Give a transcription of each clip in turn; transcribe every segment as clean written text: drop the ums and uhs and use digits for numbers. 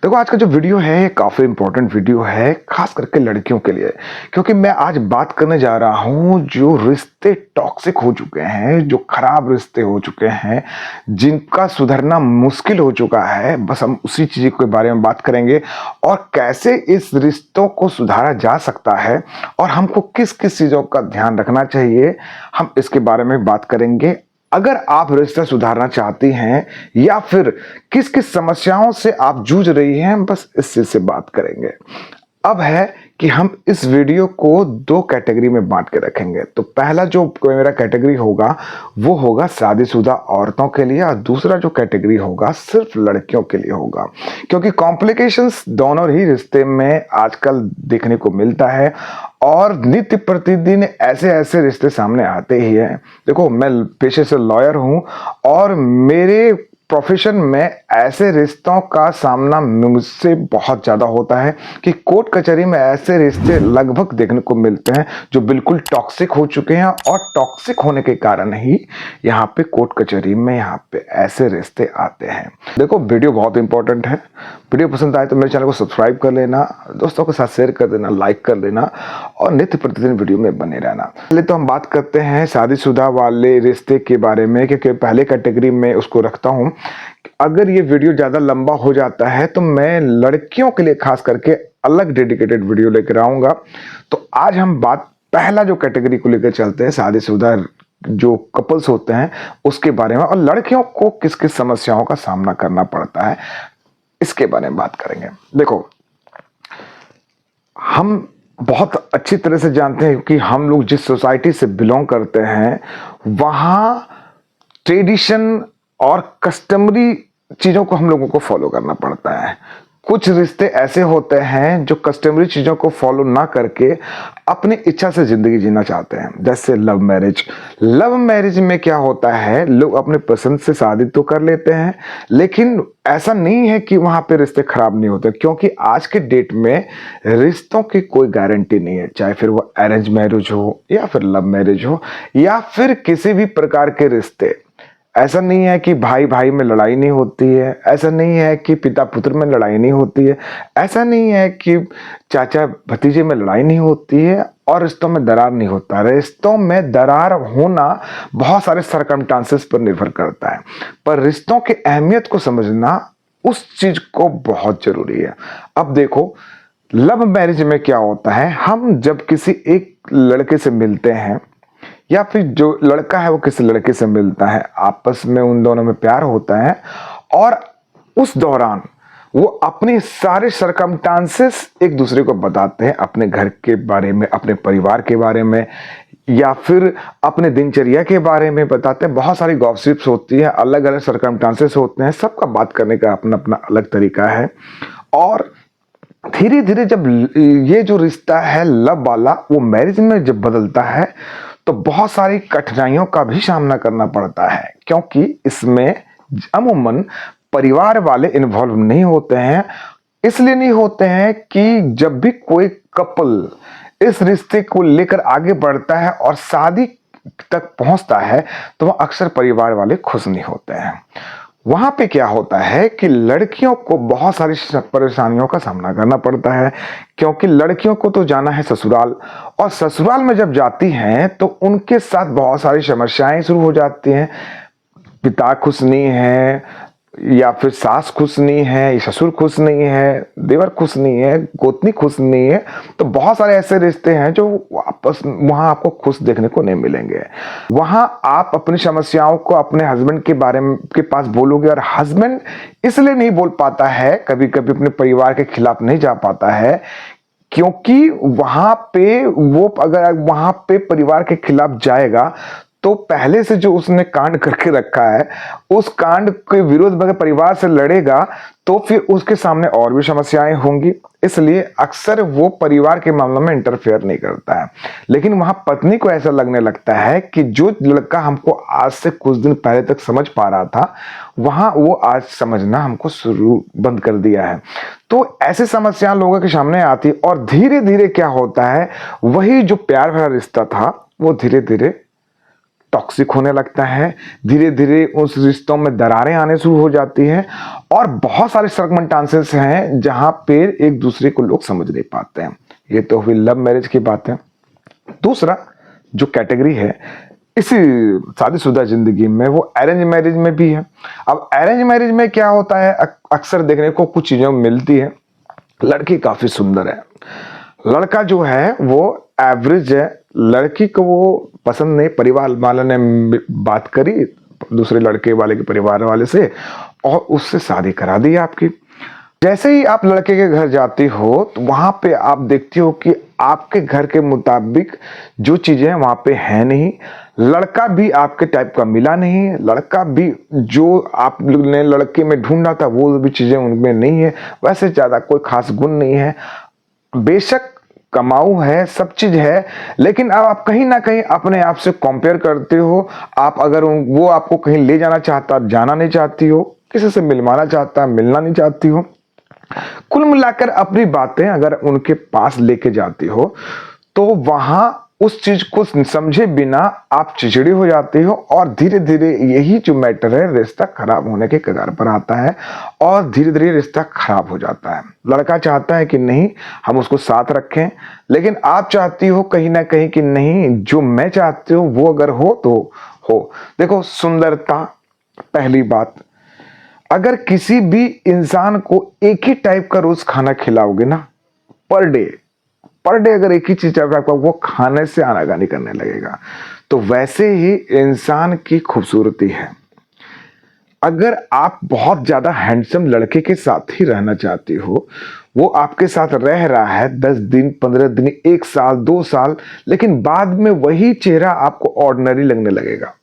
देखो, आज का जो वीडियो है ये काफ़ी इंपॉर्टेंट वीडियो है, खास करके लड़कियों के लिए। क्योंकि मैं आज बात करने जा रहा हूँ जो रिश्ते टॉक्सिक हो चुके हैं, जो खराब रिश्ते हो चुके हैं, जिनका सुधरना मुश्किल हो चुका है। बस हम उसी चीज़ के बारे में बात करेंगे और कैसे इस रिश्तों को सुधारा जा सकता है और हमको किस किस चीज़ों का ध्यान रखना चाहिए, हम इसके बारे में बात करेंगे। अगर आप रिश्ता सुधारना चाहती हैं या फिर किस किस समस्याओं से आप जूझ रही हैं, बस इस चीज से बात करेंगे। अब है कि हम इस वीडियो को दो कैटेगरी में बांट के रखेंगे। तो पहला जो मेरा कैटेगरी होगा वो होगा शादीशुदा औरतों के लिए और दूसरा जो कैटेगरी होगा सिर्फ लड़कियों के लिए होगा। क्योंकि कॉम्प्लिकेशंस दोनों ही रिश्ते में आजकल देखने को मिलता है और नित्य प्रतिदिन ऐसे ऐसे रिश्ते सामने आते ही हैं। देखो, मैं पेशे से लॉयर हूं और मेरे प्रोफेशन में ऐसे रिश्तों का सामना मुझसे बहुत ज़्यादा होता है कि कोर्ट कचहरी में ऐसे रिश्ते लगभग देखने को मिलते हैं जो बिल्कुल टॉक्सिक हो चुके हैं और टॉक्सिक होने के कारण ही यहाँ पे कोर्ट कचहरी में यहाँ पे ऐसे रिश्ते आते हैं। देखो, वीडियो बहुत इंपॉर्टेंट है। वीडियो पसंद आए तो मेरे चैनल को सब्सक्राइब कर लेना, दोस्तों के साथ शेयर कर देना, लाइक कर देना और नित्य प्रतिदिन वीडियो में बने रहना। पहले तो हम बात करते हैं शादीशुदा वाले रिश्ते के बारे में, क्योंकि पहले कैटेगरी में उसको रखता हूँ। अगर ये वीडियो ज्यादा लंबा हो जाता है तो मैं लड़कियों के लिए खास करके अलग डेडिकेटेड वीडियो लेकर आऊंगा। तो आज हम बात पहला जो कैटेगरी को लेकर चलते हैं, शादीशुदा जो कपल्स होते हैं उसके बारे में, और लड़कियों को किस किस समस्याओं का सामना करना पड़ता है इसके बारे में बात करेंगे। देखो, हम बहुत अच्छी तरह से जानते हैं कि हम लोग जिस सोसाइटी से बिलोंग करते हैं वहां ट्रेडिशन और कस्टमरी चीजों को हम लोगों को फॉलो करना पड़ता है। कुछ रिश्ते ऐसे होते हैं जो कस्टमरी चीजों को फॉलो ना करके अपनी इच्छा से जिंदगी जीना चाहते हैं, जैसे लव मैरिज। लव मैरिज में क्या होता है, लोग अपने पसंद से शादी तो कर लेते हैं, लेकिन ऐसा नहीं है कि वहां पे रिश्ते खराब नहीं होते। क्योंकि आज के डेट में रिश्तों की कोई गारंटी नहीं है, चाहे फिर वो अरेंज मैरिज हो या फिर लव मैरिज हो या फिर किसी भी प्रकार के रिश्ते। ऐसा नहीं है कि भाई भाई में लड़ाई नहीं होती है, ऐसा नहीं है कि पिता पुत्र में लड़ाई नहीं होती है, ऐसा नहीं है कि चाचा भतीजे में लड़ाई नहीं होती है और रिश्तों में दरार नहीं होता। रिश्तों में दरार होना बहुत सारे सरकमस्टांसेस पर निर्भर करता है, पर रिश्तों की अहमियत को समझना उस चीज को बहुत जरूरी है। अब देखो, लव मैरिज में क्या होता है, हम जब किसी एक लड़के से मिलते हैं या फिर जो लड़का है वो किसी लड़के से मिलता है, आपस में उन दोनों में प्यार होता है और उस दौरान वो अपने सारे सरकमस्टांसेस एक दूसरे को बताते हैं, अपने घर के बारे में, अपने परिवार के बारे में या फिर अपने दिनचर्या के बारे में बताते हैं। बहुत सारी गॉसिप्स होती है, अलग अलग सरकमस्टांसेस होते हैं, सबका बात करने का अपना अपना अलग तरीका है। और धीरे धीरे जब ये जो रिश्ता है लव वाला वो मैरिज में जब बदलता है तो बहुत सारी कठिनाइयों का भी सामना करना पड़ता है, क्योंकि इसमें अमूमन परिवार वाले इन्वॉल्व नहीं होते हैं। इसलिए नहीं होते हैं कि जब भी कोई कपल इस रिश्ते को लेकर आगे बढ़ता है और शादी तक पहुंचता है तो वह अक्सर परिवार वाले खुश नहीं होते हैं। वहां पे क्या होता है कि लड़कियों को बहुत सारी परेशानियों का सामना करना पड़ता है, क्योंकि लड़कियों को तो जाना है ससुराल, और ससुराल में जब जाती हैं तो उनके साथ बहुत सारी समस्याएं शुरू हो जाती हैं। पिता खुश नहीं है या फिर सास खुश नहीं है, ससुर खुश नहीं है, देवर खुश नहीं है, गोतनी खुश नहीं है। तो बहुत सारे ऐसे रिश्ते हैं जो वापस वहां आपको खुश देखने को नहीं मिलेंगे। वहां आप अपनी समस्याओं को अपने हस्बैंड के बारे में के पास बोलोगे और हस्बैंड इसलिए नहीं बोल पाता है, कभी कभी अपने परिवार के खिलाफ नहीं जा पाता है, क्योंकि वहां पे वो अगर वहां पे परिवार के खिलाफ जाएगा तो पहले से जो उसने कांड करके रखा है उस कांड के विरोध में परिवार से लड़ेगा तो फिर उसके सामने और भी समस्याएं होंगी। इसलिए अक्सर वो परिवार के मामलों में इंटरफेयर नहीं करता है। लेकिन वहां पत्नी को ऐसा लगने लगता है कि जो लड़का हमको आज से कुछ दिन पहले तक समझ पा रहा था वहां वो आज समझना हमको शुरू बंद कर दिया है। तो ऐसी समस्या लोगों के सामने आती और धीरे धीरे क्या होता है, वही जो प्यार भरा रिश्ता था वो धीरे धीरे टॉक्सिक होने लगता है, धीरे धीरे उस रिश्तों में दरारें आने शुरू हो जाती हैं और बहुत सारे सर्कमस्टांसेस हैं जहां पे एक दूसरे को लोग समझ नहीं पाते हैं। ये तो हुई लव मैरिज की बात है। दूसरा जो कैटेगरी है इसी शादीशुदा जिंदगी में, वो अरेंज मैरिज में भी है। अब अरेंज मैरिज में क्या होता है, अक्सर देखने को कुछ चीजें मिलती है। लड़की काफी सुंदर है, लड़का जो है वो एवरेज है, लड़की को वो पसंद नहीं, परिवार वाले ने बात करी दूसरे लड़के वाले के परिवार वाले से और उससे शादी करा दी आपकी। जैसे ही आप लड़के के घर जाती हो तो वहां पे आप देखती हो कि आपके घर के मुताबिक जो चीजें वहां पे है नहीं, लड़का भी आपके टाइप का मिला नहीं, लड़का भी जो आपने लड़के में ढूंढा था वो भी चीजें उनमें नहीं है, वैसे ज्यादा कोई खास गुण नहीं है, बेशक कमाऊ है, सब चीज है, लेकिन अब आप कहीं ना कहीं अपने आप से कंपेयर करते हो। आप अगर वो आपको कहीं ले जाना चाहता, जाना नहीं चाहती हो, किसी से मिलवाना चाहता, मिलना नहीं चाहती हो। कुल मिलाकर अपनी बातें अगर उनके पास लेके जाती हो तो वहां उस चीज को समझे बिना आप चिड़चिड़ी हो जाते हो और धीरे धीरे यही जो मैटर है रिश्ता खराब होने के कगार पर आता है और धीरे धीरे रिश्ता खराब हो जाता है। लड़का चाहता है कि नहीं हम उसको साथ रखें, लेकिन आप चाहती हो कहीं ना कहीं कि नहीं जो मैं चाहती हूँ वो अगर हो तो हो। देखो सुंदरता पहली बात, अगर किसी भी इंसान को एक ही टाइप का रोज खाना खिलाओगे ना, पर डे अगर एक ही चीज आपका वो खाने से आनाकानी करने लगेगा। तो वैसे ही इंसान की खूबसूरती है। अगर आप बहुत ज्यादा हैंडसम लड़के के साथ ही रहना चाहती हो, वो आपके साथ रह रहा है 10 दिन 15 दिन 1 साल 2 साल, लेकिन बाद में वही चेहरा आपको ऑर्डिनरी लगने लगेगा।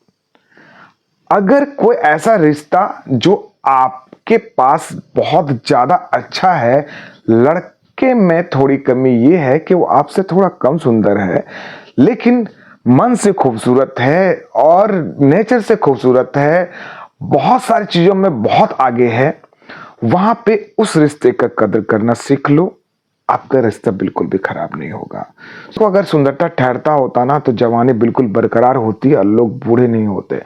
अगर कोई ऐसा रिश्ता जो आपके पास बहुत ज्यादा अच्छा है, लड़के में थोड़ी कमी ये है कि वो आपसे थोड़ा कम सुंदर है लेकिन मन से खूबसूरत है और नेचर से खूबसूरत है, बहुत सारी चीजों में बहुत आगे है, वहां पे उस रिश्ते का कदर करना सीख लो, आपका रिश्ता बिल्कुल भी खराब नहीं होगा। तो अगर सुंदरता ठहरता होता ना तो जवानी बिल्कुल बरकरार होती और लोग बूढ़े नहीं होते।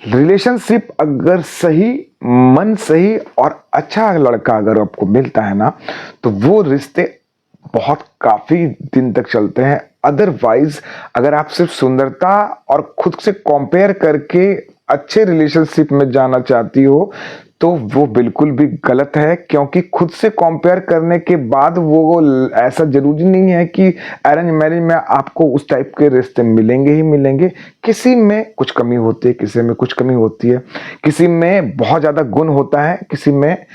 रिलेशनशिप अगर सही, मन सही और अच्छा लड़का अगर आपको मिलता है ना तो वो रिश्ते बहुत काफी दिन तक चलते हैं। अदरवाइज अगर आप सिर्फ सुंदरता और खुद से कंपेयर करके अच्छे रिलेशनशिप में जाना चाहती हो तो वो बिल्कुल भी गलत है, क्योंकि खुद से कंपेयर करने के बाद वो ऐसा जरूरी नहीं है कि अरेंज मैरिज में आपको उस टाइप के रिश्ते मिलेंगे ही मिलेंगे। किसी में कुछ कमी होती है, किसी में कुछ कमी होती है, किसी में बहुत ज्यादा गुण होता है, किसी में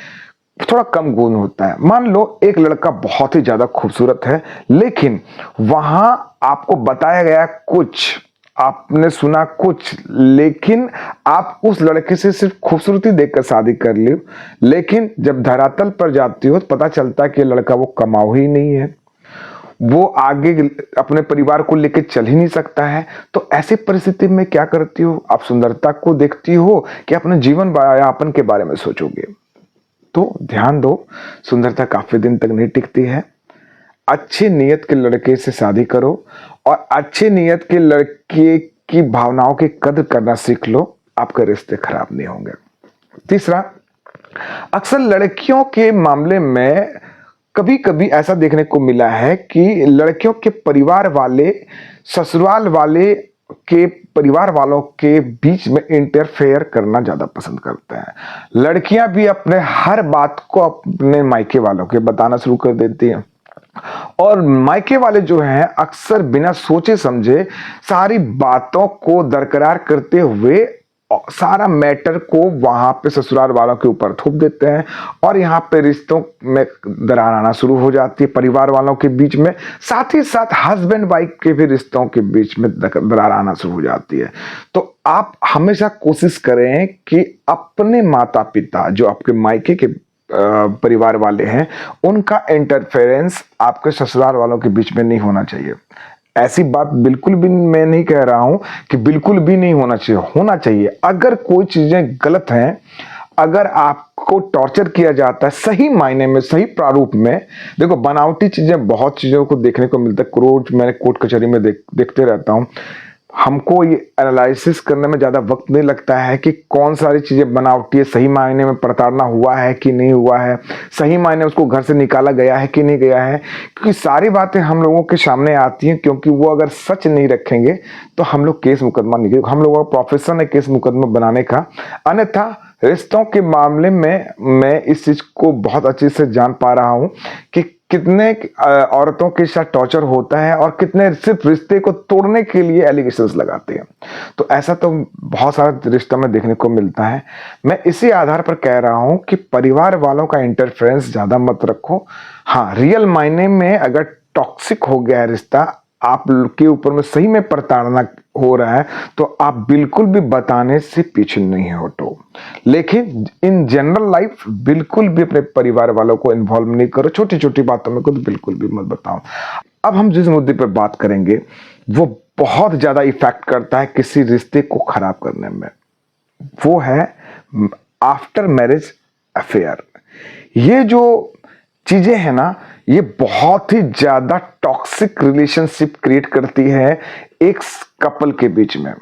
थोड़ा कम गुण होता है। मान लो एक लड़का बहुत ही ज्यादा खूबसूरत है लेकिन वहां आपको बताया गया कुछ, आपने सुना कुछ, लेकिन आप उस लड़के से सिर्फ खूबसूरती देखकर शादी कर ली, लेकिन जब धरातल पर जाती हो तो पता चलता है कि लड़का वो कमाऊ ही नहीं है, वो आगे अपने परिवार को लेकर चल ही नहीं सकता है। तो ऐसी परिस्थिति में क्या करती हो, आप सुंदरता को देखती हो कि अपने जीवन यापन के बारे में सोचोगे? तो ध्यान दो, सुंदरता काफी दिन तक नहीं टिकती है। अच्छी नीयत के लड़के से शादी करो और अच्छी नीयत के लड़के की भावनाओं की कदर करना सीख लो, आपके रिश्ते खराब नहीं होंगे। तीसरा, अक्सर लड़कियों के मामले में कभी कभी ऐसा देखने को मिला है कि लड़कियों के परिवार वाले ससुराल वाले के परिवार वालों के बीच में इंटरफेयर करना ज्यादा पसंद करते हैं। लड़कियां भी अपने हर बात को अपने मायके वालों के बताना शुरू कर देती हैं और मायके वाले जो हैं अक्सर बिना सोचे समझे सारी बातों को दरकरार करते हुए सारा मैटर को वहां पे ससुराल वालों के ऊपर थोप देते हैं और यहाँ पे रिश्तों में दरार आना शुरू हो जाती है परिवार वालों के बीच में, साथ ही साथ हस्बैंड वाइफ के भी रिश्तों के बीच में दरार आना शुरू हो जाती है। तो आप हमेशा कोशिश करें कि अपने माता पिता जो आपके मायके के परिवार वाले हैं उनका इंटरफेरेंस आपके ससुराल वालों के बीच में नहीं होना चाहिए। ऐसी बात बिल्कुल भी मैं नहीं कह रहा हूं कि बिल्कुल भी नहीं होना चाहिए, होना चाहिए। अगर कोई चीजें गलत हैं, अगर आपको टॉर्चर किया जाता है सही मायने में, सही प्रारूप में, देखो बनावटी चीजें बहुत चीजों को देखने को मिलता है, मैंने कोर्ट कचहरी में देखते रहता हूं। हमको ये एनालिसिस करने में ज़्यादा वक्त नहीं लगता है कि कौन सारी चीज़ें बनावटी है, सही मायने में प्रताड़ना हुआ है कि नहीं हुआ है, सही मायने में उसको घर से निकाला गया है कि नहीं गया है, क्योंकि सारी बातें हम लोगों के सामने आती हैं। क्योंकि वो अगर सच नहीं रखेंगे तो हम लोग केस मुकदमा नहीं, हम लोगों का प्रोफेशन है केस मुकदमा बनाने का। अन्यथा रिश्तों के मामले में मैं इस चीज़ को बहुत अच्छे से जान पा रहा हूँ कि कितने औरतों के साथ टॉर्चर होता है और कितने सिर्फ रिश्ते को तोड़ने के लिए एलिगेशंस लगाते हैं। तो ऐसा तो बहुत सारा रिश्तों में देखने को मिलता है। मैं इसी आधार पर कह रहा हूं कि परिवार वालों का इंटरफेरेंस ज्यादा मत रखो। हाँ, रियल मायने में अगर टॉक्सिक हो गया है रिश्ता, आपके ऊपर में सही में प्रताड़ना हो रहा है, तो आप बिल्कुल भी बताने से पीछे नहीं हटो। लेकिन इन जनरल लाइफ बिल्कुल भी अपने परिवार वालों को इन्वॉल्व नहीं करो, छोटी छोटी बातों में को तो बिल्कुल भी मत बताओ। अब हम जिस मुद्दे पर बात करेंगे वो बहुत ज्यादा इफेक्ट करता है किसी रिश्ते को खराब करने में, वो है आफ्टर मैरिज अफेयर। ये जो चीजें हैं ना, ये बहुत ही ज्यादा टॉक्सिक रिलेशनशिप क्रिएट करती है एक कपल के बीच में।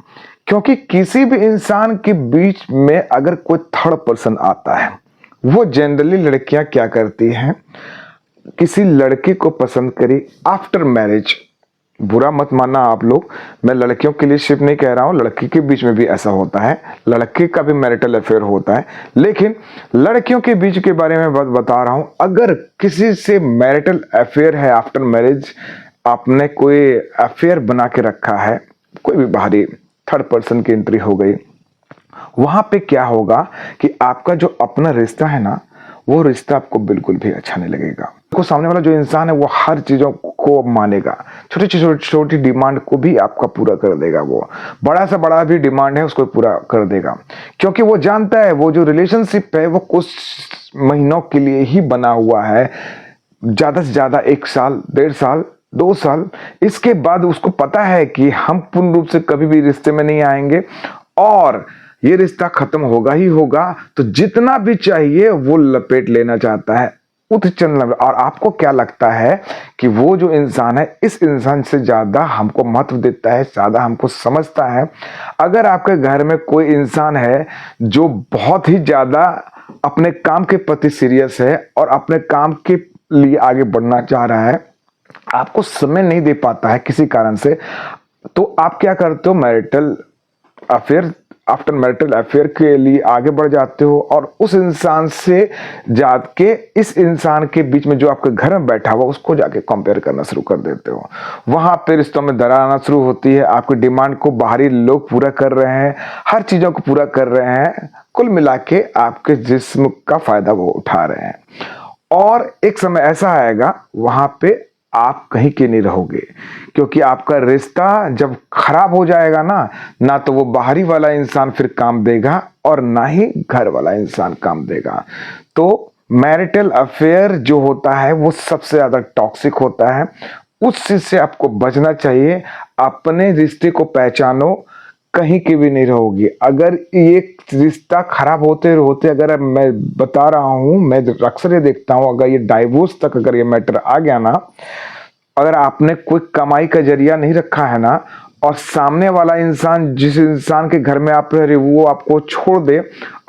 क्योंकि किसी भी इंसान के बीच में अगर कोई थर्ड पर्सन आता है, वो जनरली लड़कियां क्या करती हैं, किसी लड़के को पसंद करी आफ्टर मैरिज, बुरा मत मानना आप लोग, मैं लड़कियों के लिए सिर्फ नहीं कह रहा हूं, लड़की के बीच में भी ऐसा होता है, लड़के का भी मैरिटल अफेयर होता है। लेकिन लड़कियों के बीच के बारे में बता रहा हूं, अगर किसी से मैरिटल अफेयर है आफ्टर मैरिज, आपने कोई अफेयर बना के रखा है, कोई भी बाहरी थर्ड पर्सन की एंट्री हो गई, वहां पे क्या होगा कि आपका जो अपना रिश्ता है ना, वो रिश्ता आपको बिल्कुल भी अच्छा नहीं लगेगा। को सामने वाला जो इंसान है वो हर चीजों को मानेगा, छोटी छोटी डिमांड को भी आपका पूरा कर देगा, वो बड़ा से बड़ा भी डिमांड है उसको पूरा कर देगा। क्योंकि वो जानता है वो जो रिलेशनशिप है वो कुछ महीनों के लिए ही बना हुआ है, ज्यादा से ज्यादा 1 साल, 1.5 साल, 2 साल। इसके बाद उसको पता है कि हम पूर्ण रूप से कभी भी रिश्ते में नहीं आएंगे और ये रिश्ता खत्म होगा ही होगा। तो जितना भी चाहिए वो लपेट लेना चाहता है उच्चचन। और आपको क्या लगता है कि वो जो इंसान है इस इंसान से ज्यादा हमको महत्व देता है, ज्यादा हमको समझता है। अगर आपके घर में कोई इंसान है जो बहुत ही ज्यादा अपने काम के प्रति सीरियस है और अपने काम के लिए आगे बढ़ना चाह रहा है, आपको समय नहीं दे पाता है किसी कारण से, तो आप क्या करते हो, marital affair, after marital affair के लिए आगे बढ़ जाते हो और उस इंसान से जाके इस इंसान के बीच में जो आपके घर में बैठा हुआ उसको जाके कंपेयर करना शुरू कर देते हो। वहां पे रिश्तों में दरार आना शुरू होती है। आपकी डिमांड को बाहरी लोग पूरा कर रहे हैं, हर चीजों को पूरा कर रहे हैं, कुल मिला के आपके जिस्म का फायदा वो उठा रहे हैं। और एक समय ऐसा आएगा वहां पे आप कहीं के नहीं रहोगे, क्योंकि आपका रिश्ता जब खराब हो जाएगा ना तो वो बाहरी वाला इंसान फिर काम देगा और ना ही घर वाला इंसान काम देगा। तो मैरिटल अफेयर जो होता है वो सबसे ज्यादा टॉक्सिक होता है, उस चीज से आपको बचना चाहिए। अपने रिश्ते को पहचानो, कहीं के भी नहीं रहोगी। अगर ये रिश्ता खराब होते होते, अगर मैं बता रहा हूं, मैं अक्सर ये देखता हूं, अगर ये डाइवोर्स तक अगर ये मैटर आ गया ना, अगर आपने कोई कमाई का जरिया नहीं रखा है ना और सामने वाला इंसान, जिस इंसान के घर में आप रह रहे वो आपको छोड़ दे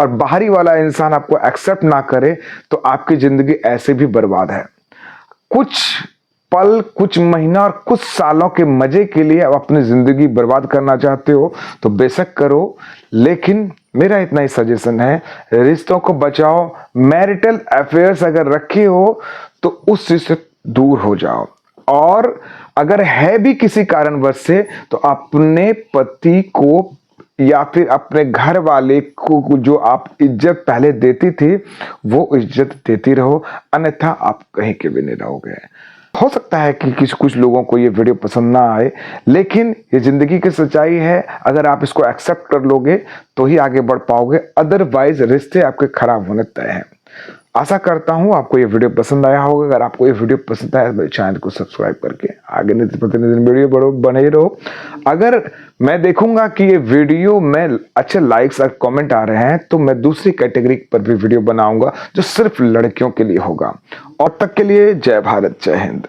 और बाहरी वाला इंसान आपको एक्सेप्ट ना करे, तो आपकी जिंदगी ऐसे भी बर्बाद है। कुछ पल, कुछ महीना और कुछ सालों के मजे के लिए आप अपनी जिंदगी बर्बाद करना चाहते हो तो बेशक करो, लेकिन मेरा इतना ही सजेशन है, रिश्तों को बचाओ। मैरिटल अफेयर्स अगर रखे हो तो उस चीज से दूर हो जाओ, और अगर है भी किसी कारणवश से तो अपने पति को या फिर अपने घर वाले को जो आप इज्जत पहले देती थी वो इज्जत देती रहो, अन्यथा आप कहीं के भी नहीं रहोगे। हो सकता है कि कुछ लोगों को ये वीडियो पसंद ना आए, लेकिन ये जिंदगी की सच्चाई है। अगर आप इसको एक्सेप्ट कर लोगे तो ही आगे बढ़ पाओगे, अदरवाइज रिश्ते आपके खराब होने तय हैं। आशा करता हूं आपको ये वीडियो पसंद आया होगा। अगर आपको ये वीडियो पसंद आया तो मेरे चैनल को सब्सक्राइब करके आगे नित्य प्रतिदिन वीडियो बने रहो। अगर मैं देखूंगा कि ये वीडियो में अच्छे लाइक्स और कमेंट आ रहे हैं तो मैं दूसरी कैटेगरी पर भी वीडियो बनाऊंगा जो सिर्फ लड़कियों के लिए होगा। और तक के लिए जय भारत, जय हिंद।